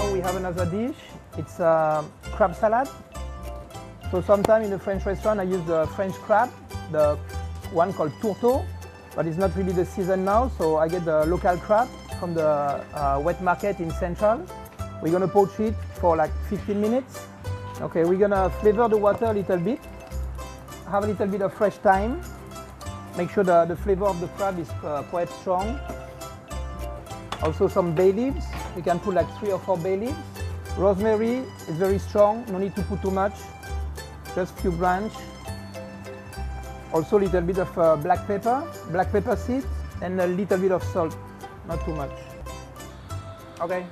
now we have another dish. It's crab salad. So sometimes in a French restaurant I use the French crab, the one called tourteau, but it's not really the season now, so I get the local crab from the wet market in Central. We're gonna poach it for like 15 minutes. Okay, we're gonna flavor the water a little bit, have a little bit of fresh thyme, make sure the flavor of the crab is quite strong. Also some bay leaves, we can put like 3 or 4 bay leaves. Rosemary is very strong, no need to put too much, just few branches. Also a little bit of black pepper seeds, and a little bit of salt, not too much. Okay,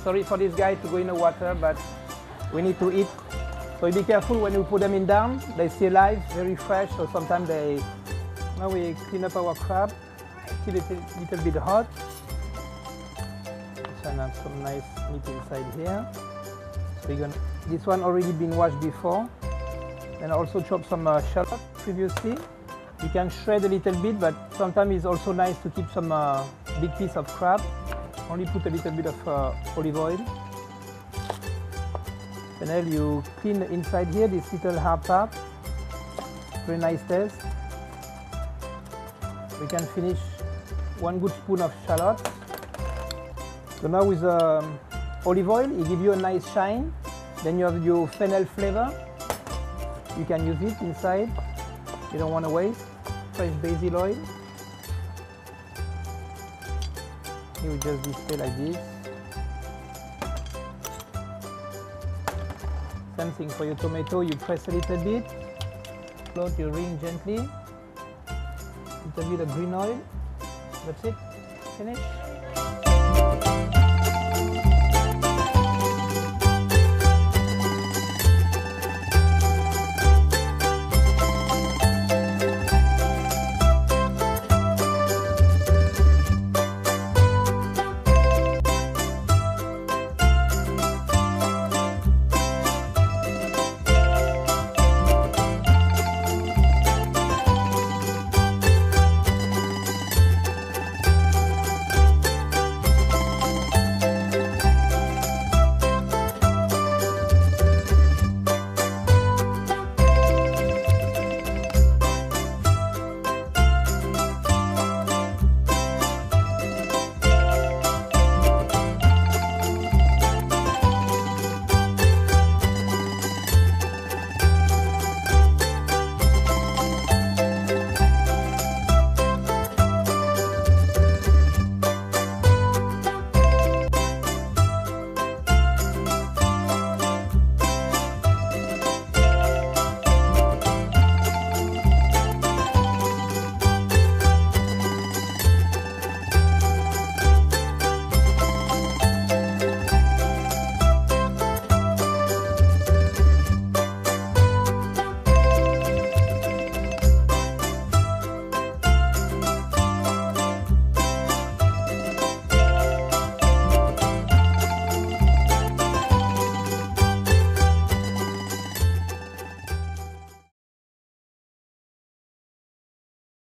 sorry for this guy to go in the water, but we need to eat. So be careful when you put them in down, they're still alive, very fresh, so sometimes they... Now we clean up our crab, still a little bit hot. This one has some nice meat inside here. So this one already been washed before. Then also chop some shallot previously. You can shred a little bit, but sometimes it's also nice to keep some big piece of crab. Only put a little bit of olive oil. Then you clean the inside here, this little hard part. Very nice taste. We can finish 1 good spoon of shallots. So now with olive oil, it gives you a nice shine. Then you have your fennel flavor. You can use it inside. You don't want to waste. Fresh basil oil. You just display like this. Same thing for your tomato. You press a little bit. Float your ring gently. A little bit of green oil. That's it. Finish.